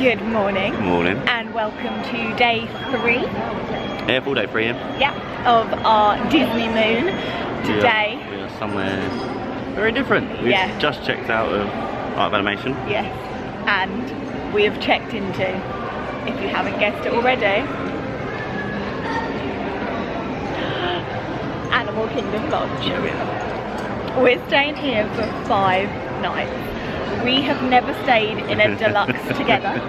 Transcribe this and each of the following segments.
Good morning. Good morning. And welcome to day 3. Yeah, full day 3 here. Yeah, of our Disneymoon. Today. We are somewhere very different. We've just checked out of Art of Animation. Yes, and we have checked into, if you haven't guessed it already, Animal Kingdom Lodge. Yeah, we have. We're staying here for 5 nights. We have never stayed in a deluxe together.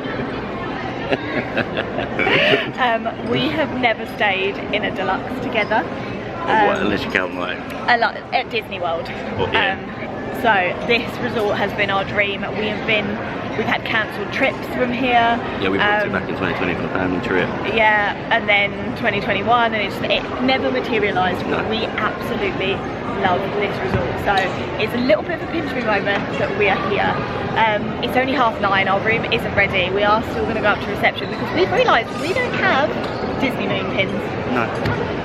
We have never stayed in a deluxe together. Unless you count like a lot at Disney World. So this resort has been our dream. We've had cancelled trips from here. Yeah, we booked it back in 2020 for the family trip. Yeah, and then 2021, and it never materialised. No. We absolutely love this resort. So it's a little bit of a pinch me moment that we are here. It's only 9:30. Our room isn't ready. We are still going to go up to reception because we've realised we don't have Disneymoon pins. No.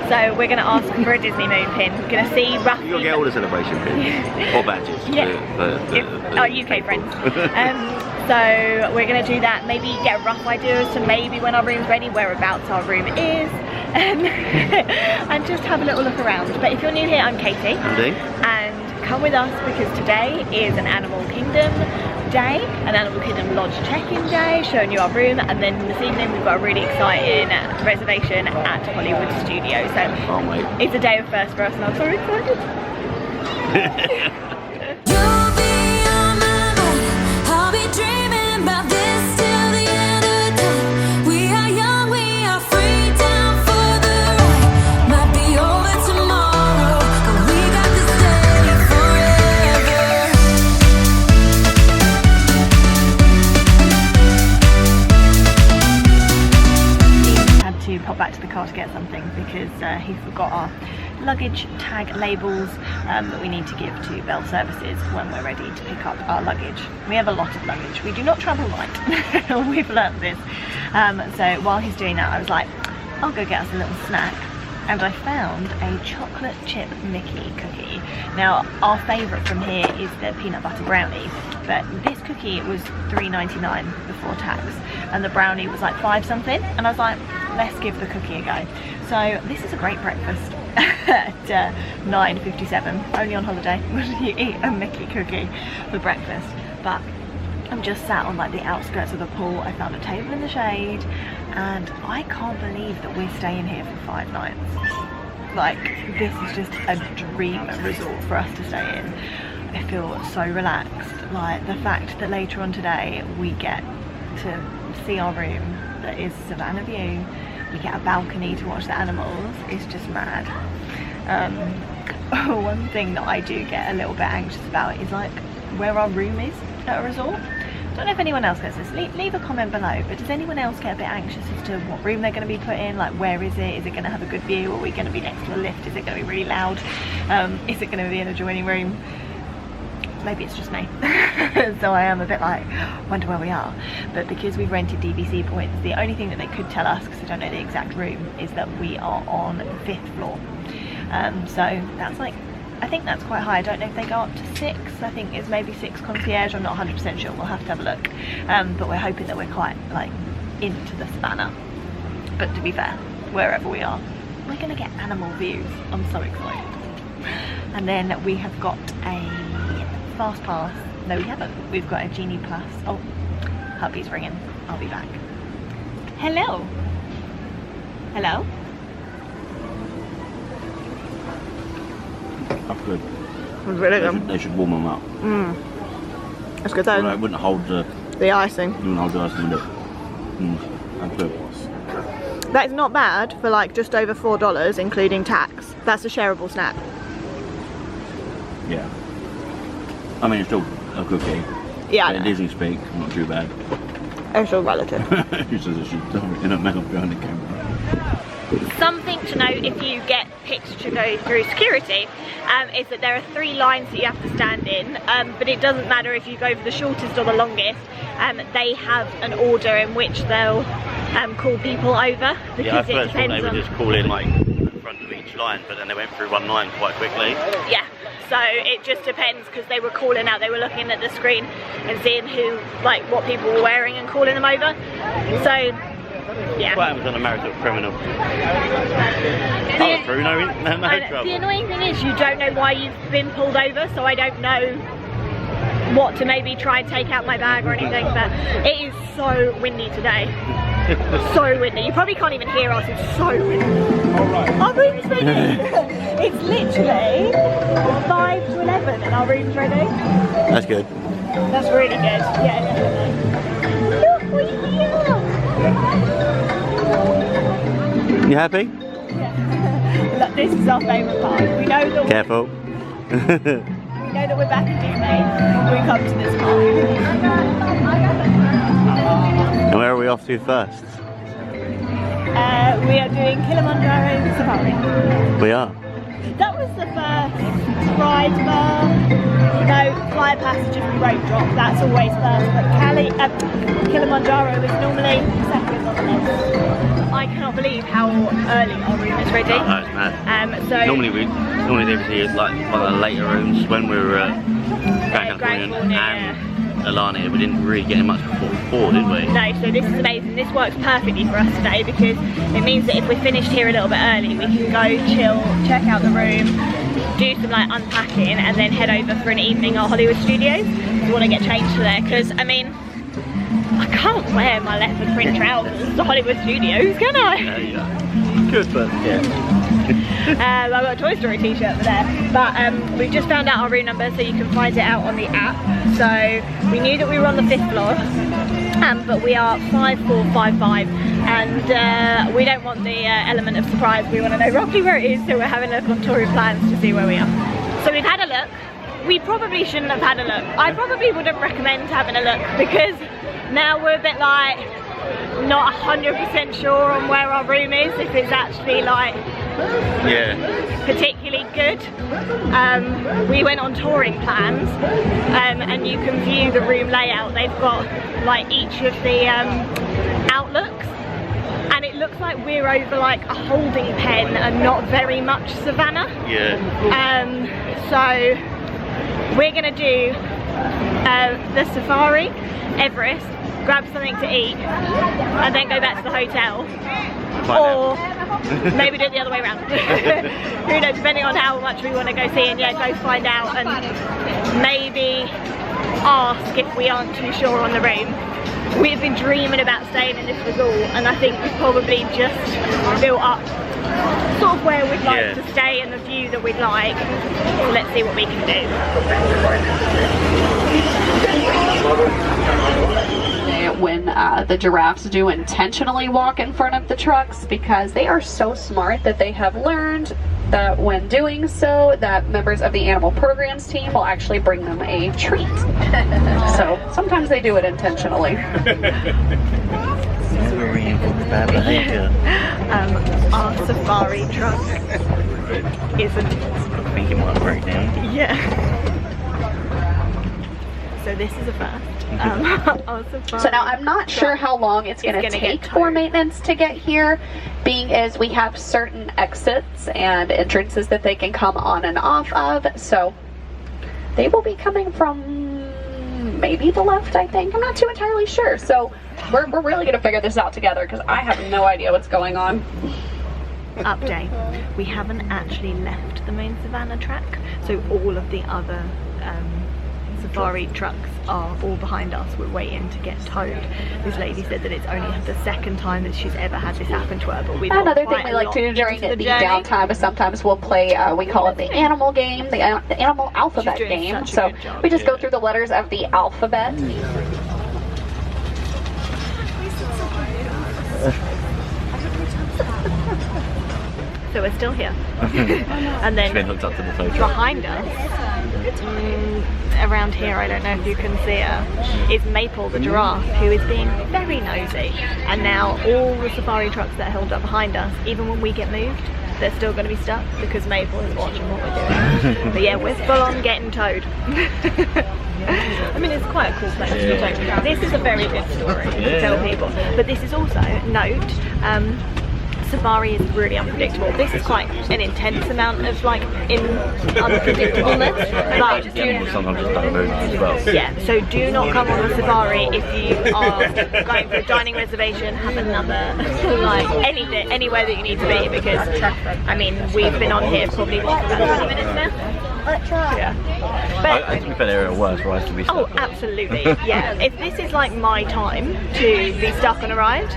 So we're going to ask for a Disneymoon pin. We're going to see roughly. You'll get all the celebration pins or badges. Yeah. Our UK friends. So we're going to do that. Maybe get a rough idea as to maybe when our room's ready, whereabouts our room is, and just have a little look around. But if you're new here, I'm Katie. I'm Dean. And come with us because today is an Animal Kingdom day, an Animal Kingdom Lodge check-in day, showing you our room, and then this evening we've got a really exciting reservation at Hollywood Studios. So can't wait. It's a day of first for us and I'm so excited. Pop back to the car to get something because he forgot our luggage tag labels that we need to give to Bell Services when we're ready to pick up our luggage. We have a lot of luggage. We do not travel light. We've learnt this. So while he's doing that, I was like, I'll go get us a little snack. And I found a chocolate chip Mickey cookie. Now, our favourite from here is the peanut butter brownie, but this cookie was $3.99 before tax, and the brownie was like 5 something, and I was like, let's give the cookie a go. So this is a great breakfast at 9:57. Only on holiday would you eat a Mickey cookie for breakfast. But I'm just sat on like the outskirts of the pool. I found a table in the shade, and I can't believe that we're staying here for 5 nights. Like, this is just a dream resort for us to stay in. I feel so relaxed. Like, the fact that later on today we get to see our room that is Savannah view, we get a balcony to watch the animals, is just mad. One thing that I do get a little bit anxious about is like where our room is at a resort. I don't know if anyone else gets this. Leave a comment below, but does anyone else get a bit anxious as to what room they're going to be put in? Like, where is it? Is it going to have a good view? Are we going to be next to a lift? Is it going to be really loud? Is it going to be in a adjoining room? Maybe it's just me. So I am a bit like, wonder where we are. But because we've rented DVC points, the only thing that they could tell us, because I don't know the exact room, is that we are on the 5th floor. So that's like, I think that's quite high. I don't know if they go up to 6. I think it's maybe 6 concierge. I'm not 100% sure. We'll have to have a look. But we're hoping that we're quite like into the Savannah. But to be fair, wherever we are, we're going to get animal views. I'm so excited. And then we have got a fast pass. No, we haven't. We've got a Genie Plus. Oh, hubby's ringing. I'll be back. Hello. Hello. That's good. It's really good. They should warm them up. That's good though. Well, it wouldn't hold the icing. You wouldn't hold the icing, would it? That's good. That is not bad for like just over $4, including tax. That's a shareable snack. Yeah. I mean, it's still a cookie. Yeah. In Disney speak, not too bad. It's all relative. He says it should in a mouth behind the camera. Something to note if you get picked to go through security is that there are 3 lines that you have to stand in, but it doesn't matter if you go for the shortest or the longest. They have an order in which they'll call people over. Yeah, I first thought they would just call in like in front of each line, but then they went through one line quite quickly. Yeah, So it just depends, because they were calling out, they were looking at the screen and seeing who, like what people were wearing and calling them over. So yeah. What happens on a marital criminal? Oh, through no trouble. The annoying thing is you don't know why you've been pulled over, so I don't know what to maybe try and take out my bag or anything, but it is so windy today. So windy. You probably can't even hear us, it's so windy. Our room's ready. It's literally 5 to 11 and our room's ready. That's good. That's really good. Yeah, definitely. Look, we're here. You happy? Yeah. Look, this is our favourite part. We know that Careful. we know that we're back in Disney when we come to this park. And where are we off to first? We are doing Kilimanjaro Safari. We are. That was the first ride bar. No, fly passenger from rope drop, that's always first, but Kilimanjaro is normally second on the list. I cannot believe how early our room is ready. Oh, that's mad. So normally they would see like one of the later rooms when we were at Grand Californian and Alania. We didn't really get much before, did we? No, so this is amazing. This works perfectly for us today, because it means that if we're finished here a little bit early, we can go chill, check out the room, do some like unpacking, and then head over for an evening at Hollywood Studios. We want to get changed to there, because I mean, I can't wear my leopard print trousers to Hollywood Studios, can I? Yeah. Good, but yeah. I've got a Toy Story t-shirt for there, but we've just found out our room number, so you can find it out on the app. So we knew that we were on the 5th floor, but we are 5455, and we don't want the element of surprise. We want to know roughly where it is, so we're having a look on touring plans to see where we are. So we've had a look. We probably shouldn't have had a look. I probably wouldn't recommend having a look, because now we're a bit like not 100% sure on where our room is, if it's actually like particularly good. We went on touring plans, and you can view the room layout. They've got like each of the outlooks, and it looks like we're over like a holding pen and not very much Savannah. So we're gonna do the safari, Everest, grab something to eat, and then go back to the hotel. Or maybe do it the other way around. Who knows, depending on how much we want to go see, and yeah, go find out and maybe ask if we aren't too sure on the room. We've been dreaming about staying in this resort, and I think we've probably just built up sort of where we'd like to stay and the view that we'd like. So let's see what we can do. When the giraffes do intentionally walk in front of the trucks, because they are so smart that they have learned that when doing so, that members of the animal programs team will actually bring them a treat. So sometimes they do it intentionally. Bad behaviour. Our safari truck isn't. I think it might break down. Yeah. So this is a first. So now I'm not sure how long it's going to take for maintenance to get here, being as we have certain exits and entrances that they can come on and off of. So they will be coming from maybe the left, I think. I'm not too entirely sure. So we're really going to figure this out together, because I have no idea what's going on. Update. We haven't actually left the main Savannah track, so all of the other safari trucks are all behind us. We're waiting to get towed. This lady said that it's only the second time that she's ever had this happen to her, but we've another thing we like to do during the downtime is sometimes we'll play, we call it the animal game, the animal alphabet game. So we just go through the letters of the alphabet. So we're still here. And then been hooked up to the tow truck. Behind us, around here, I don't know if you can see her, is Maple the giraffe, who is being very nosy. And now all the safari trucks that are held up behind us, even when we get moved, they're still going to be stuck because Maple is watching what we're doing. But yeah, we're full on getting towed. I mean, it's quite a cool place to be towed. This is a very good story to tell people. But this is also, note, safari is really unpredictable. This is quite an intense amount of like unpredictableness. But sometimes it's kind of as well. yeah, so do not come on a safari if you are going for a dining reservation, have another like anywhere that you need to be, because I mean we've been on here probably what, about 20 minutes now. Yeah. But To be fair, there are worse rides to be stuck oh, on. absolutely. Yeah. If this is like my time to be stuck on a ride,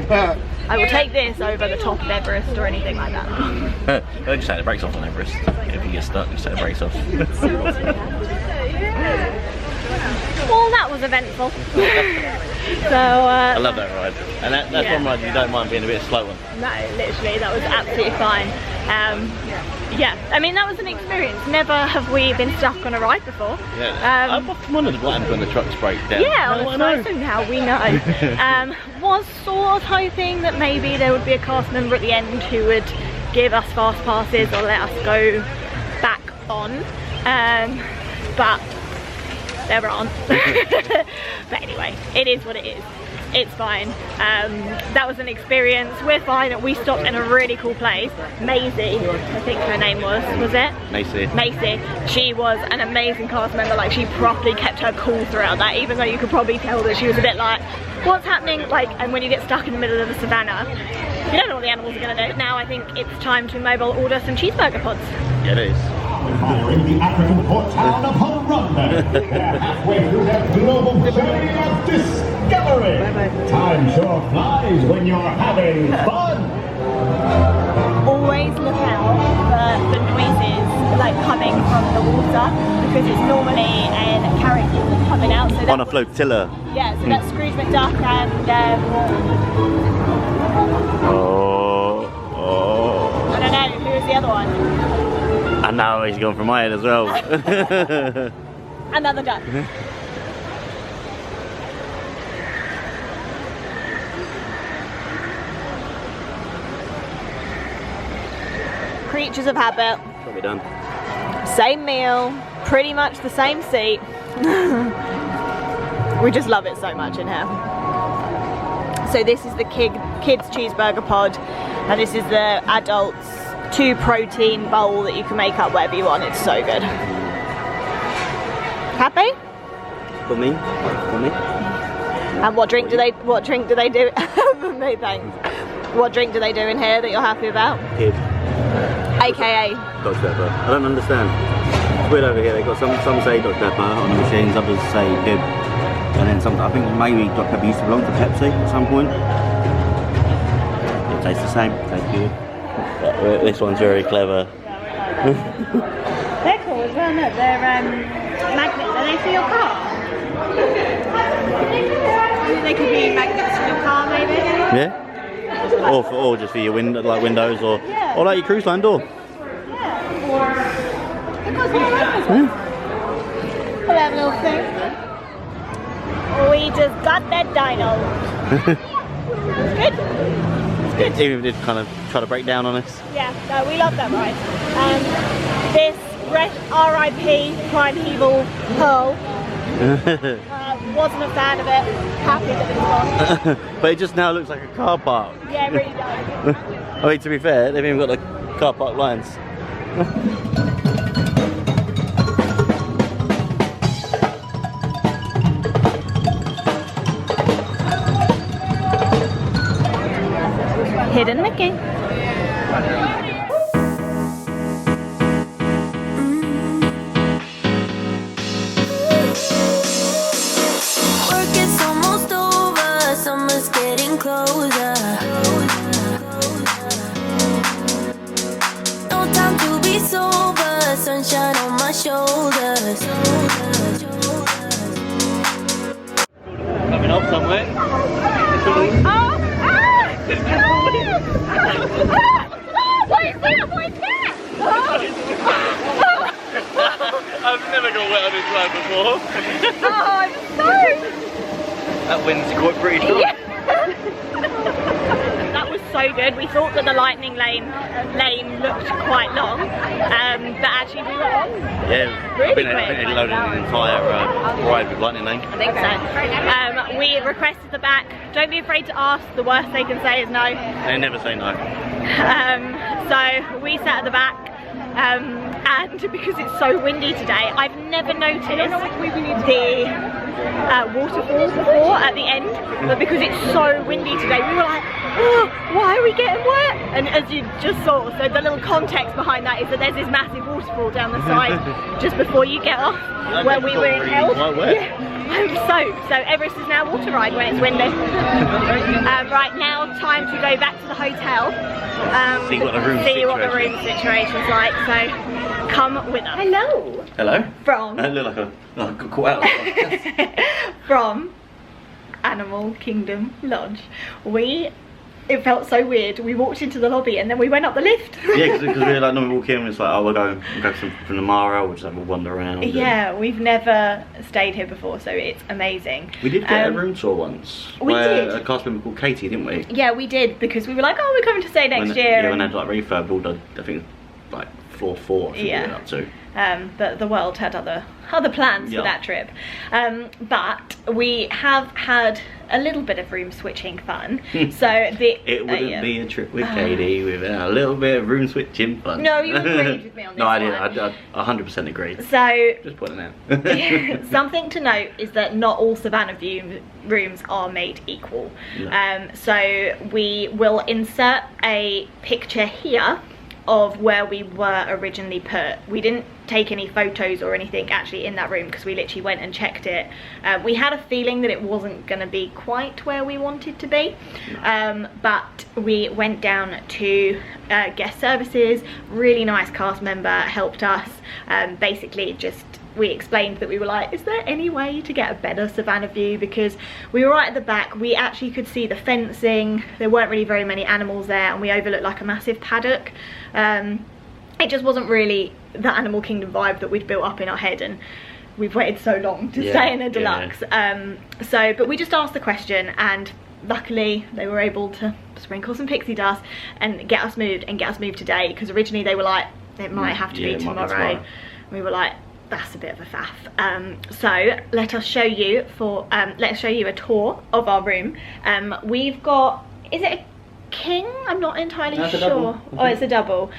I will take this over the top of Everest or anything like that. Just take the brakes off on Everest. If you get stuck, just take the brakes off. Well, that was eventful. So I love that ride. And that's one ride you don't mind being a bit slow on. no, literally, that was absolutely fine. Yeah, I mean that was an experience. Never have we been stuck on a ride before. Yeah. I've often wondered what happens when the trucks break down. Yeah, so now we know. Was sort of hoping that maybe there would be a cast member at the end who would give us fast passes or let us go back on, but there aren't. But anyway, it is what it is. It's fine. That was an experience. We're fine. We stopped in a really cool place. Maisie, I think her name was it? Macy. Macy. She was an amazing cast member. Like, she properly kept her cool throughout that, even though you could probably tell that she was a bit like, what's happening? Like, and when you get stuck in the middle of the savannah, you don't know what the animals are going to do. Now I think it's time to mobile order some cheeseburger pods. Yeah, it is. Firing the African port town of Roundup. They're halfway through their global journey of discovery. Time sure flies when you're having fun. Always look out for the noises like coming from the water, because it's normally a character that's coming out. So On a flotilla. yeah, so that's Scrooge McDuck and I don't know, who was the other one? And now he's gone from my head as well. Another duck. Creatures of habit. Probably done. Same meal, pretty much the same seat. We just love it so much in here. So this is the kids cheeseburger pod, and this is the adults 2 protein bowl that you can make up whatever you want. It's so good. Happy? For me. For me. And what drink do they do? For me, thanks. What drink do they do in here that you're happy about? Kid. AKA. Dr Pepper. I don't understand. It's weird over here. They got some say Dr Pepper on the machines, others say Pib, and then some. I think maybe Dr Pepper used to belong to Pepsi at some point. It tastes the same. It tastes good. But this one's very clever. They're cool as well, look. They're magnets. Are they for your car? They could be magnets for your car, maybe. Yeah. Or just for your windows, or like your cruise line door. Yeah. We'll have a little thing. We just got that dino. It's good. It's good. Even if it did kind of try to break down on us. Yeah, no, we love that ride. This RIP Primeval Pearl. Wasn't a fan of it. Happy that it's gone. But it just now looks like a car park. Yeah, it really does. I mean, to be fair, they've even got the car park lines. Hidden Mickey. Sunshine on my shoulders. Coming off somewhere. What is that? What is that? I've never got wet on this ride before. Oh, I'm sorry. That wind's quite pretty strong. Yeah. That was so good. We thought that the lightning lane looked quite long, but actually we were on. Yeah, Really I think quick. they loaded an entire ride with lightning lane. I think so. We requested the back don't be afraid to ask. The worst they can say is no. They never say no. So we sat at the back, and because it's so windy today, I've never noticed the waterfall before at the end, but because it's so windy today, we were like, oh, why are we getting wet? And as you just saw, so the little context behind that is that there's this massive waterfall down the side just before you get off, where we were in hell. Yeah, I'm soaked. So Everest is now water ride when it's windy. Right now, time to go back to the hotel. See what the room situation's like. So come with us. Hello. Hello. From. I look like I got caught out. From Animal Kingdom Lodge. It felt so weird. We walked into the lobby and then we went up the lift. Yeah, because we were like, no, we walk in and it's like, oh, we'll go from the Mara, we'll just have a wander around. Yeah, we've never stayed here before, so it's amazing. We did get a room tour once. We did. A cast member called Katie, didn't we? Yeah, we did, because we were like, oh, we're coming to stay next year. Yeah, when they had like refurb all the, I think, like floor 4, I think we went up to. But the world had other plans for that trip. But we have had a little bit of room switching fun. So it wouldn't be a trip with Katie without a little bit of room switching fun. No, you agreed with me on this. No, I did. I 100% agreed. So just pointing out. Something to note is that not all Savannah View rooms are made equal. No. So we will insert a picture here of where we were originally put. We didn't take any photos or anything actually in that room because we literally went and checked it. We had a feeling that it wasn't going to be quite where we wanted to be, but we went down to guest services. Really nice cast member helped us. Basically just we explained that we were like, is there any way to get a better Savannah view, because we were right at the back, we actually could see the fencing, there weren't really very many animals there, and we overlooked like a massive paddock. It just wasn't really the Animal Kingdom vibe that we'd built up in our head, and we've waited so long to stay in a deluxe. But we just asked the question, and luckily they were able to sprinkle some pixie dust and get us moved today, because originally they were like, it might have to be tomorrow. We were like, that's a bit of a faff. So let us show you a tour of our room. We've got, is it a king? I'm not entirely sure. Oh, it's a double.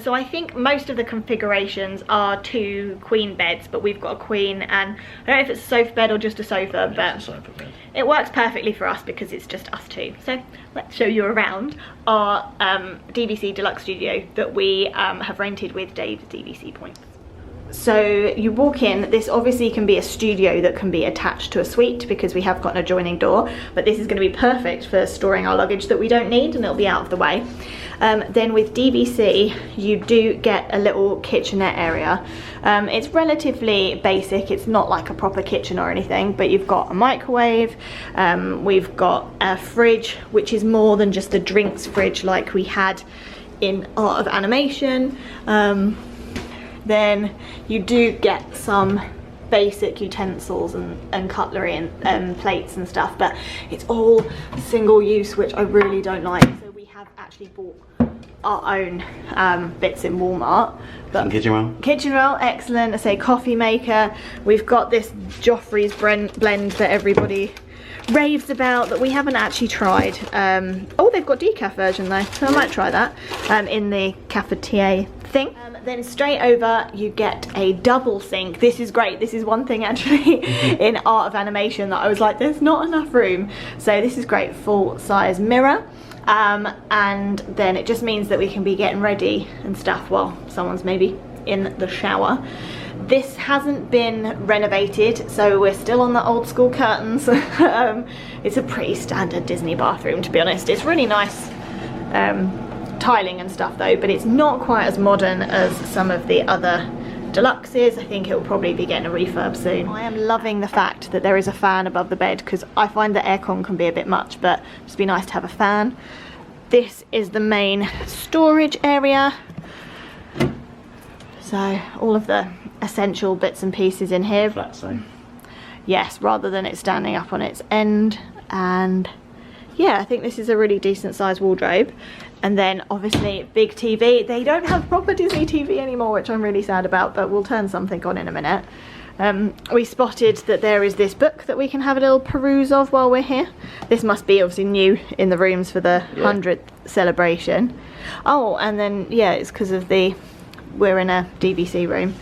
So I think most of the configurations are 2 queen beds, but we've got a queen, and I don't know if it's a sofa bed or just a sofa, but it works perfectly for us because it's just us 2. So let's show you around our DVC deluxe studio that we have rented with Dave's DVC points. So you walk in, this obviously can be a studio that can be attached to a suite because we have got an adjoining door, but this is going to be perfect for storing our luggage that we don't need, and it'll be out of the way. Then with DVC you do get a little kitchenette area. It's relatively basic, it's not like a proper kitchen or anything, but you've got a microwave, we've got a fridge which is more than just a drinks fridge like we had in Art of Animation. Then you do get some basic utensils and cutlery and plates and stuff, but it's all single use, which I really don't like. So we have actually bought our own bits in Walmart. But some kitchen roll. Kitchen roll, excellent. I say coffee maker. We've got this Joffrey's blend that everybody raves about that we haven't actually tried. Oh, they've got decaf version though, so I might try that in the cafetiere thing. Then straight over you get a double sink. This is great. This is one thing actually in Art of Animation that I was like, there's not enough room. So this is great, full size mirror. And then it just means that we can be getting ready and stuff while someone's maybe in the shower. This hasn't been renovated, so we're still on the old school curtains. It's a pretty standard Disney bathroom, to be honest. It's really nice tiling and stuff though, but it's not quite as modern as some of the other deluxes. I think it will probably be getting a refurb soon. I am loving the fact that there is a fan above the bed, because I find that aircon can be a bit much, but it'd be nice to have a fan. This is the main storage area. So all of the essential bits and pieces in here. Flat so. Yes, rather than it standing up on its end. And yeah, I think this is a really decent sized wardrobe. And then obviously big TV. They don't have proper Disney TV anymore, which I'm really sad about, but we'll turn something on in a minute. We spotted that there is this book that we can have a little peruse of while we're here. This must be obviously new in the rooms for the 100th celebration. Oh, and then yeah, it's because of we're in a DVC room.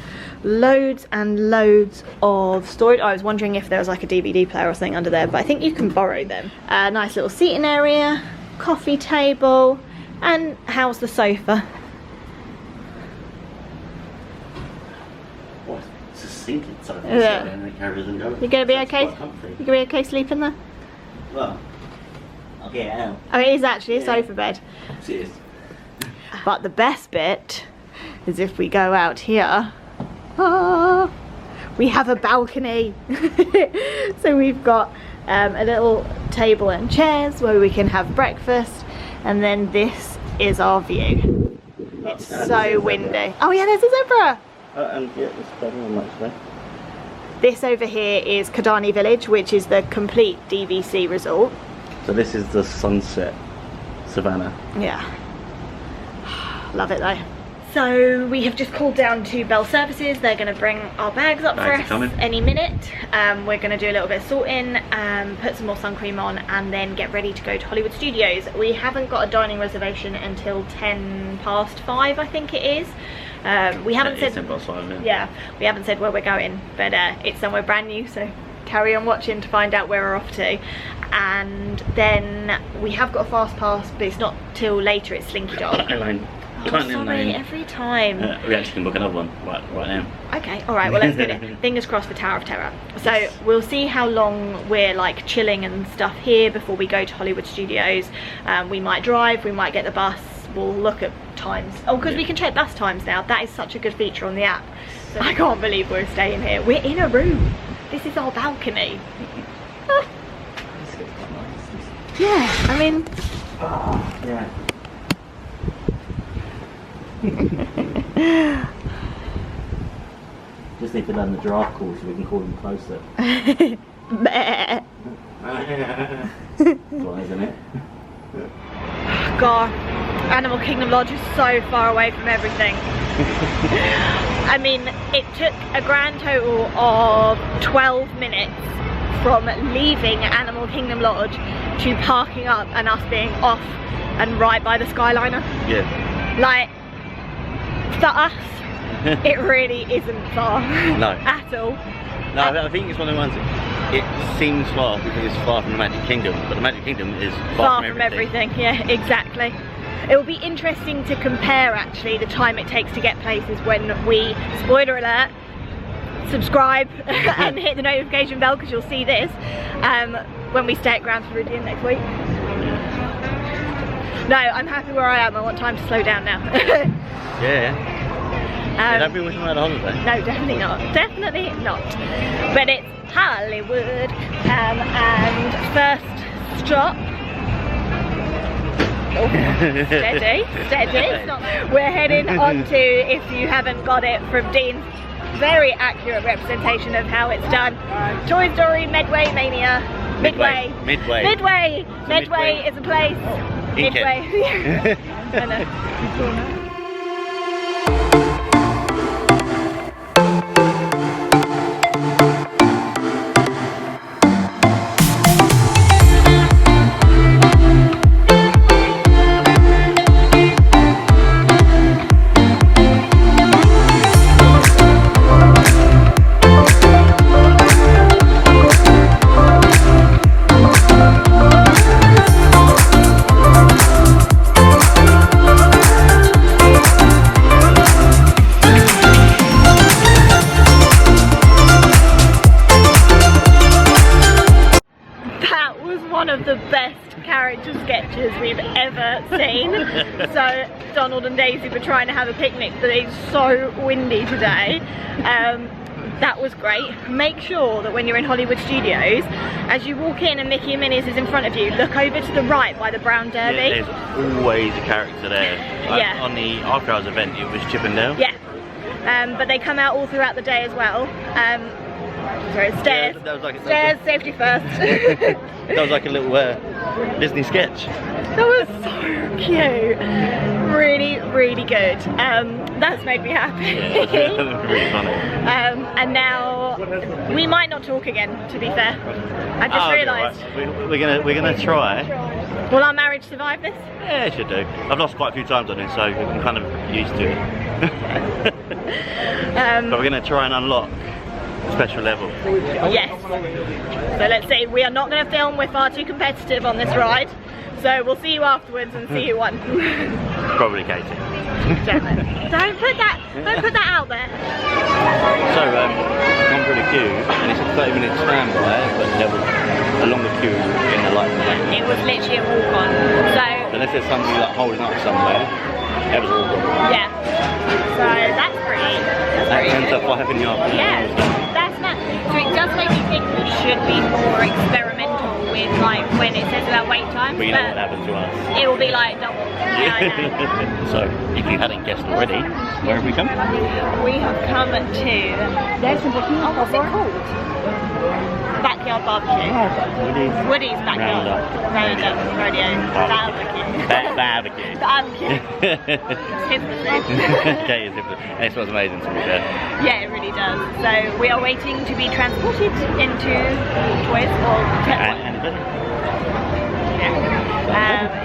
Loads and loads of storage. I was wondering if there was like a DVD player or something under there, but I think you can borrow them. Nice little seating area, coffee table, and how's the sofa? Oh, it's a sinking sofa. Yeah. And it carries and goes. You gonna be So okay? it's quite comfy. You gonna be okay sleeping there? Well, I'll get it out. Oh, it is actually a sofa bed. It is. But the best bit is if we go out here. Ah, we have a balcony. So we've got a little table and chairs where we can have breakfast, and then this is our view. It's so windy. Oh yeah, there's a zebra. And yeah, it's better than much there. This over here is Kidani Village, which is the complete DVC resort. So this is the sunset Savannah. Yeah. Love it though. So we have just called down to Bell Services. They're going to bring our bags up for us any minute. We're going to do a little bit of sorting, put some more sun cream on, and then get ready to go to Hollywood Studios. We haven't got a dining reservation until 5:10, I think it is. We haven't said. 5, yeah, we haven't said where we're going, but it's somewhere brand new. So carry on watching to find out where we're off to. And then we have got a fast pass, but it's not till later. It's Slinky Dog. Sorry, every time. We actually can book another one right now. Okay, alright, well let's get it. Fingers crossed for Tower of Terror. So we'll see how long we're like chilling and stuff here before we go to Hollywood Studios. We might drive, we might get the bus, we'll look at times. Oh, because we can check bus times now. That is such a good feature on the app. So I can't believe we're staying here. We're in a room. This is our balcony. Yeah, I mean... Yeah. Just need to learn the giraffe call so we can call them closer. Bleh. Well, isn't it? God, Animal Kingdom Lodge is so far away from everything. I mean, it took a grand total of 12 minutes from leaving Animal Kingdom Lodge to parking up and us being off and right by the Skyliner. Yeah. Like, for us, it really isn't far. No. At all. No, I think it's one of the ones that it seems far because it's far from the Magic Kingdom, but the Magic Kingdom is far from everything. Yeah, exactly. It will be interesting to compare actually the time it takes to get places when we, spoiler alert, subscribe and hit the notification bell, because you'll see this when we stay at Grand Floridian next week. No, I'm happy where I am. I want time to slow down now. Yeah. Don't be wishing about a holiday. No, definitely not. Definitely not. But it's Hollywood, and first stop. Oh, steady, steady. We're heading on to, if you haven't got it from Dean's very accurate representation of how it's done, Toy Story Midway Mania. Midway is a place. Midway. I know. Sketches we've ever seen. So Donald and Daisy were trying to have a picnic, but it's so windy today. That was great. Make sure that when you're in Hollywood Studios, as you walk in and Mickey and Minnie's is in front of you, look over to the right by the Brown Derby. Yeah, there's always a character there. Yeah. On the After Hours event, it was Chip and Dale. Yeah. But they come out all throughout the day as well. Sorry, stairs. Yeah, that was like stairs, safety first. That was like a little Disney sketch. That was so cute. Really, really good. That's made me happy. Yeah, really funny. And now what? We might not talk again, to be fair. I just realised. Right. We're gonna try. Will our marriage survive this? Yeah, it should do. I've lost quite a few times on it, so I'm kind of used to it. But we're gonna try and unlock a special level. Yes. So let's see. We are not going to film. We're far too competitive on this ride. So we'll see you afterwards and see who won. Probably Katie. Don't put that out there. So gone through the queue, and it's a 30-minute standby, but there was a longer queue in the light lane. It was literally a walk on. So unless there's somebody like holding up somewhere, it was all gone. Yeah. So that's pretty. That ends up 5 in the afternoon. Yeah. That's not. So it does make me think we should be more experimental with like when it says about wait time. But you know what happened to us. It will be like double. Yeah, I know. So, if you hadn't guessed already, where have we come? We have come to. Oh, what's it called? Backyard barbecue. Woody's backyard. Roundup Rodeo Barbecue. Barbecue. Okay, this was amazing to be fair. Yeah, it really does. So we are waiting to be transported into toys or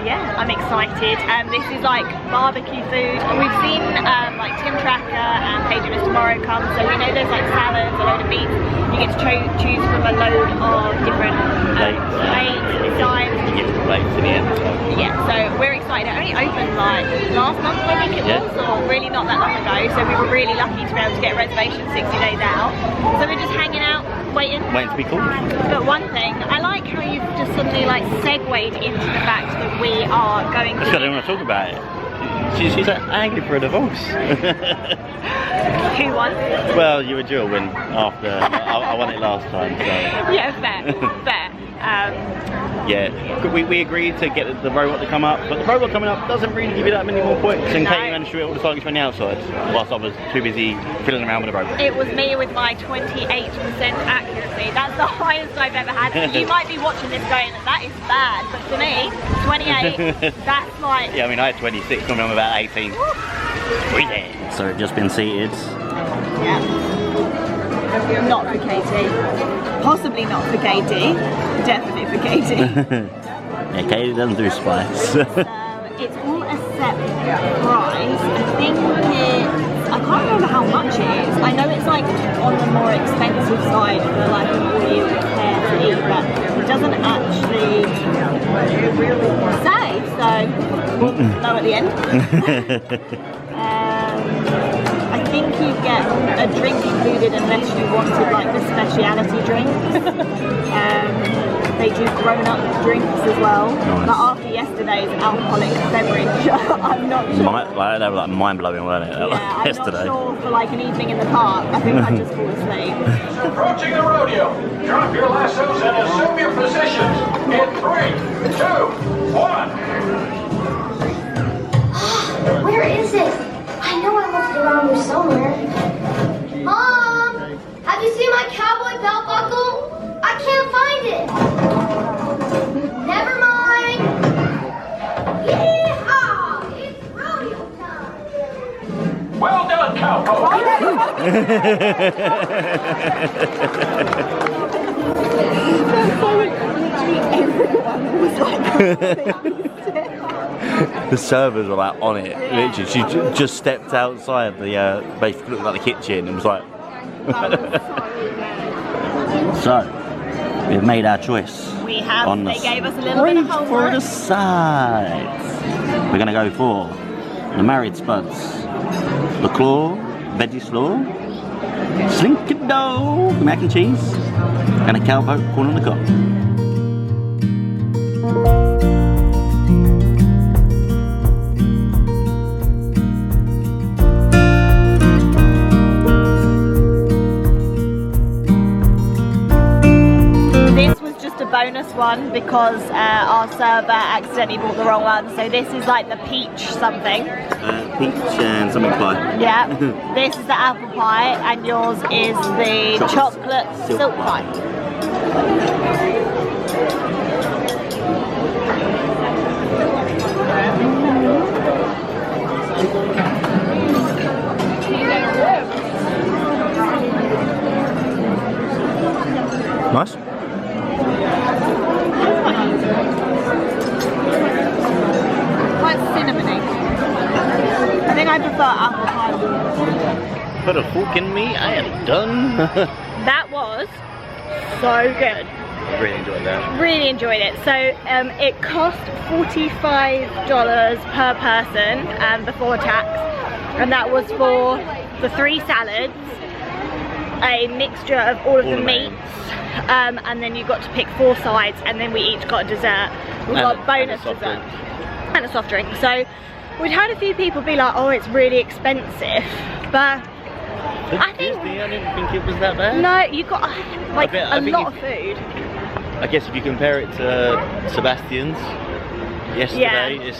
yeah, I'm excited. This is like barbecue food. We've seen like Tim Tracker and Paige and Mr. Morrow come, so we know there's like salads, a load of meats. You get to choose from a load of different plates, designs. You get the plates in the end. Yeah, so we're excited. It only opened like last month, I think it was, or really not that long ago. So we were really lucky to be able to get a reservation 60 days out. So we're just hanging out, waiting to be called. But one thing, I like how you've just suddenly like segued into the fact that we are going to. I don't want to talk about it. She's angry for a divorce. Who won? Well, you were Jill when after I won it last time. So. Yeah, fair. Yeah, we agreed to get the robot to come up, but the robot coming up doesn't really give you that many more points. And Katie managed to hit all the targets from the outside, whilst I was too busy fiddling around with the robot. It was me with my 28% accuracy. That's the highest I've ever had. You might be watching this going, that is bad, but for me, 28, that's like... Yeah, I mean, I had 26 when I'm about 18. So we've just been seated. Yeah. Not for Katie. Possibly not for Katie. Definitely for Katie. Yeah, Katie doesn't do spice. It's all a set price. I think I can't remember how much it is. I know it's like on the more expensive side for like all you care to eat, but it doesn't actually say, so we'll know at the end. I think you get a drink included unless you wanted like the speciality drinks. They do grown-up drinks as well. Nice. But after yesterday's alcoholic beverage, I'm not sure. They were like mind-blowing, weren't it? Yeah, I'm yesterday. not sure for like an evening in the park. I think I'd just fall asleep. Approaching the rodeo. Drop your lassos and assume your positions. In 3, 2, 1. Where is it? I know I left it around here somewhere. Mom! Have you seen my cowboy belt buckle? I can't find it. Never mind. Yeehaw! It's rodeo time. Well done, cowboy. The servers were like on it. Literally, she just stepped outside the basically looked like the kitchen and was like. So, we've made our choice. We have. They gave us a little bit of homework. For the sides. We're gonna go for the married spuds, the claw, veggie slaw, slinky dough, mac and cheese, and a cowpoke corn on the cob. Bonus one because our server accidentally bought the wrong one, so this is like the peach something. Peach and something pie. Yeah. This is the apple pie and yours is the chocolate silk pie. I prefer apple pie warm. Put a fork in me, I am done. That was so good. Really enjoyed that. Really enjoyed it. So it cost $45 per person before tax, and that was for the 3 salads, a mixture of all of the meats, and then you got to pick 4 sides, and then we each got a dessert. We got a bonus dessert and a soft drink. So we'd had a few people be like, oh, it's really expensive, but I didn't think it was that bad. No, you got like a lot of food. I guess if you compare it to Sebastian's yesterday, it's...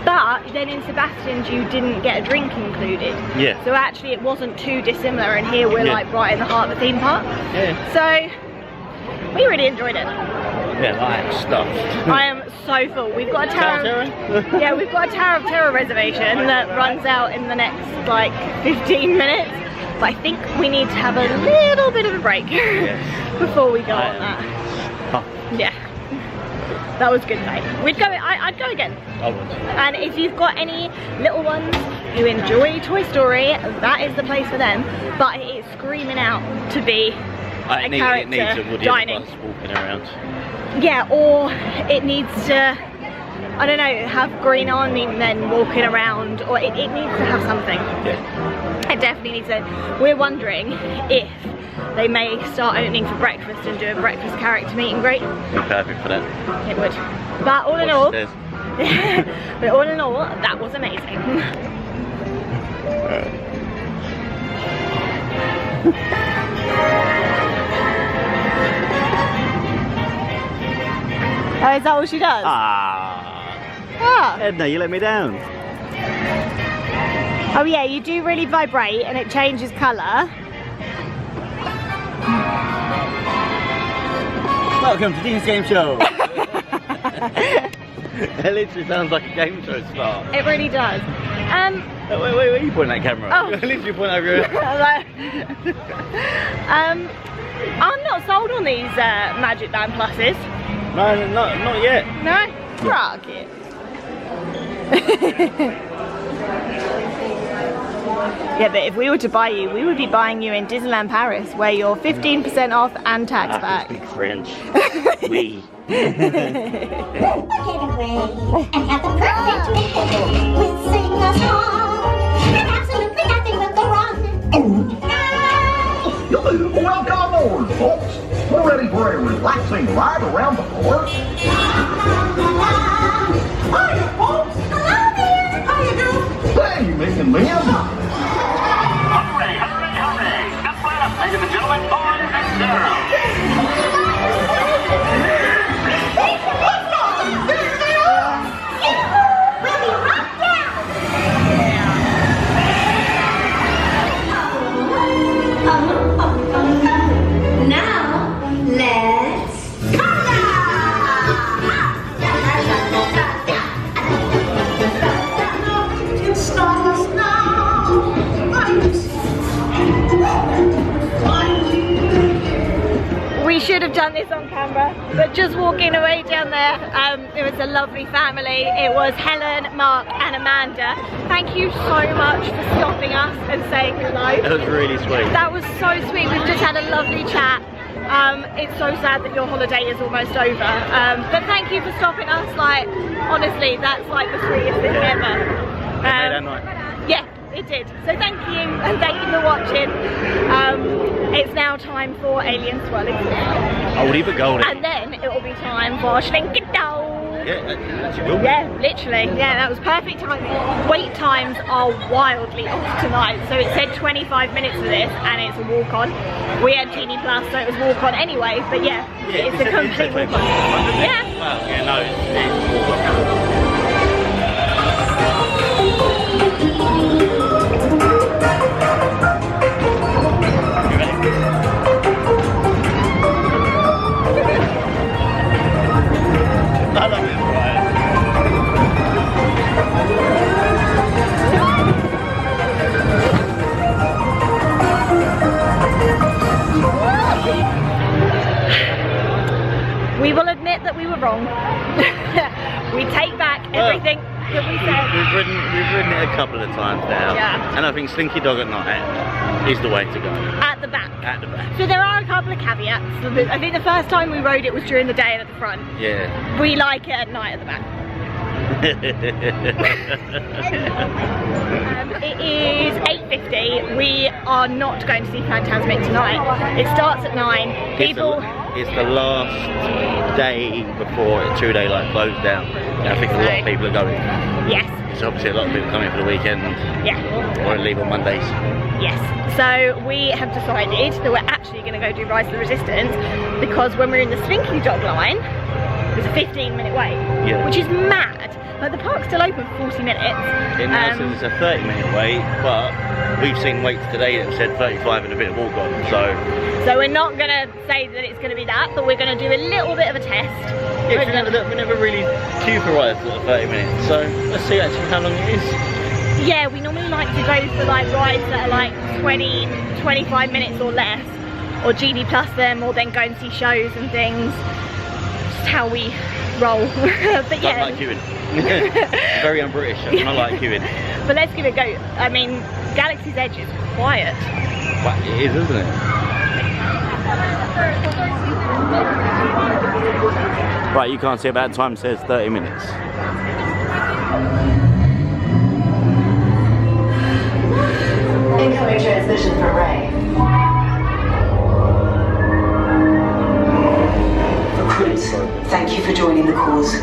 But then in Sebastian's you didn't get a drink included. Yeah. So actually it wasn't too dissimilar, and here we're like right in the heart of the theme park. Yeah. So we really enjoyed it. Yeah, I am stuffed. I am so full. We've got a Tower of yeah, we've got a Tower of Terror reservation that runs out in the next like 15 minutes. But I think we need to have a little bit of a break before we go on that. Yeah. That was good, mate. We'd go. I'd go again. I would. And if you've got any little ones who enjoy Toy Story, that is the place for them. But it is screaming out to be a character it needs a Woody dining. Bus walking around. Yeah, or it needs to, I don't know, have green army men walking around, or it needs to have something. Yeah. It definitely needs to. We're wondering if they may start opening for breakfast and do a breakfast character meet and greet. It'd be perfect for that. It would. But all in all, that was amazing. Oh, is that all she does? Edna, you let me down. Oh yeah, you do really vibrate and it changes colour. Welcome to Dean's Game Show. It literally sounds like a game show start. It really does. Wait, where are you pointing that camera? Oh. Literally point over here. I'm not sold on these Magic Band Pluses. No, not yet. No? Rocket. Yeah, but if we were to buy you, we would be buying you in Disneyland Paris, where you're 15% off and tax back. I speak French. Oui. Get away and have the perfect day. We'll sing a song, and absolutely nothing will go wrong. Welcome aboard, folks. We're ready for a relaxing ride around the park. Hiya, folks. Hello there. How you doing? Hey, Mick and Liam. Hurry, hurry, hurry! Step right up, ladies and gentlemen, Bob and Sarah. We should have done this on camera, but just walking away down there, it was a lovely family. It was Helen, Mark and Amanda. Thank you so much for stopping us and saying hello. That was really sweet. That was so sweet. We've just had a lovely chat. It's so sad that your holiday is almost over. But thank you for stopping us. Like, honestly, that's like the sweetest thing ever. It made our night. Yeah, it did. So thank you, and thank you for watching. It's now time for Alien Swirling Swirl. Oldie but goldie. And then it will be time for Schlinky-Dow. Yeah, that's good. Yeah, literally. Yeah, that was perfect timing. Wait times are wildly off tonight. So it said 25 minits for this, and it's a walk on. We had Genie Plus, so it was walk on anyway. But yeah, it's a complete walk on. Yeah. Well, yeah, no, it's walk I love it, Brian. We will admit that we were wrong. We take back everything. that we said. We've ridden it a couple of times now. Yeah. And I think Slinky Dog at night is the way to go. At the back. At the back. So there are a couple of caveats. I think the first time we rode it was during the day and at the front. Yeah. We like it at night at the back. It is 8:50. We are not going to see Phantasmic tonight. It starts at 9. People. It's the last day before a 2-day like closed down. And I think a lot of people are going. Yes. So obviously a lot of people coming for the weekend. Yeah. Or leave on Mondays. Yes. So we have decided that we're actually going to go do Rise of the Resistance because when we're in the Slinky Dog line, there's a 15-minute wait, which is mad. But the park's still open for 40 minutes. It now says it's a 30-minute wait, but we've seen waits today that said 35 and a bit of walk on, so we're not going to say that it's going to be that, but we're going to do a little bit of a test. Yeah, we never really queue for rides at 30 minutes, so let's see actually how long it is. Yeah, we normally like to go for like rides that are like 20, 25 minutes or less, or GD plus them, or then go and see shows and things. Just how we roll. But yeah. Don't like queuing. Very un-British, I do not like queuing. But let's give it a go. I mean, Galaxy's Edge is quiet. But it is, isn't it? Right, you can't see about time, says 30 minutes. Incoming transmission for Ray. Recruits, thank you for joining the cause.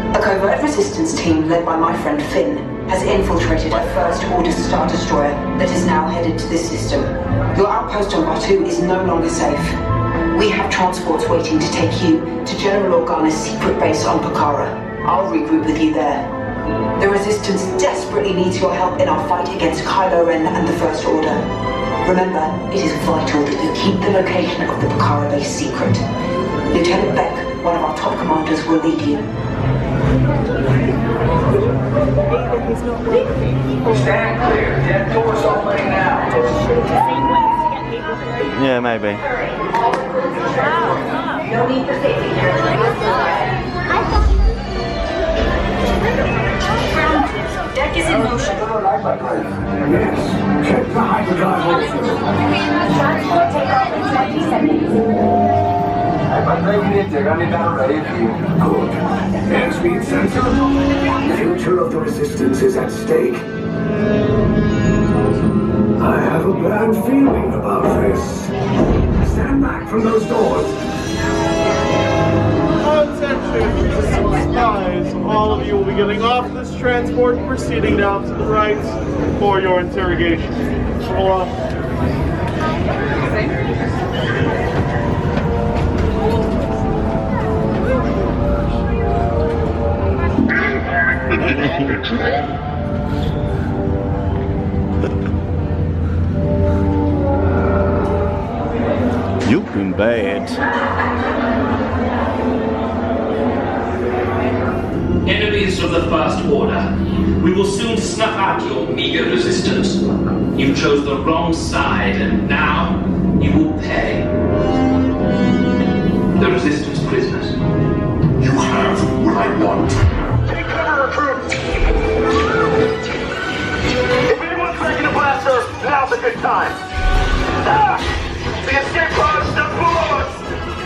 A covert resistance team led by my friend Finn has infiltrated a First Order Star Destroyer that is now headed to this system. Your outpost on Batu is no longer safe. We have transports waiting to take you to General Organa's secret base on Pokhara. I'll regroup with you there. The Resistance desperately needs your help in our fight against Kylo Ren and the First Order. Remember, it is vital that you keep the location of the Pokhara base secret. Lieutenant Beck, one of our top commanders, will lead you. Stand clear. Dead doors opening now. Yeah, maybe. No need for safety here. Deck is in motion. Yes. Check the hyperdrive also. Transport takeoff in 20 seconds. Good. Airspeed sensor. The future of the Resistance is at stake. I have a bad feeling about this. Stand back from those doors. Attention, Resistance spies. All of you will be getting off this transport and proceeding down to the right for your interrogation. Hold on. You've been bad. Enemies of the First Order, we will soon snuff out your meager resistance. You chose the wrong side, and now you will pay. The Resistance prisoners. You have what I want. Take cover, recruit! If anyone's making a blast us, now's a good time. The escape pods are below us!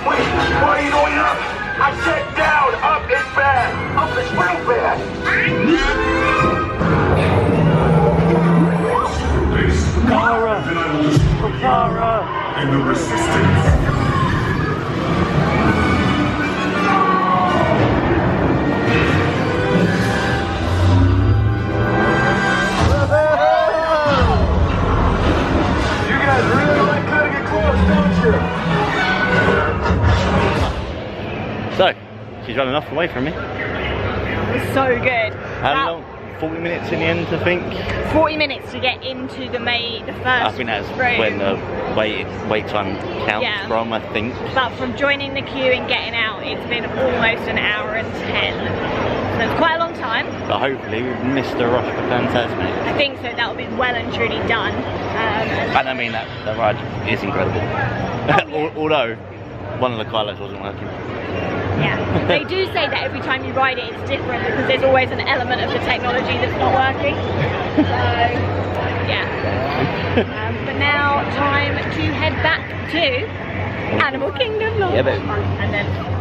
Wait, why are you going up? I said down! Up is bad! Up is real bad! Pokhara! Then I will destroy Pokhara! and the Resistance. So, she's running off away from me. It was so good. How long? 40 minutes in the end, I think. 40 minutes to get into the first I think that's room. when the wait time counts from, I think. But from joining the queue and getting out, it's been almost an hour and 10. So it's quite a long time. But hopefully we've missed the rush for Phantasmic. I think so, that'll be well and truly done. And I mean, that ride is incredible. Oh, yeah. Although, one of the Kylos wasn't working. Yeah, they do say that every time you ride it, it's different because there's always an element of the technology that's not working. So, yeah. But now, time to head back to Animal Kingdom. Yeah, baby. And then.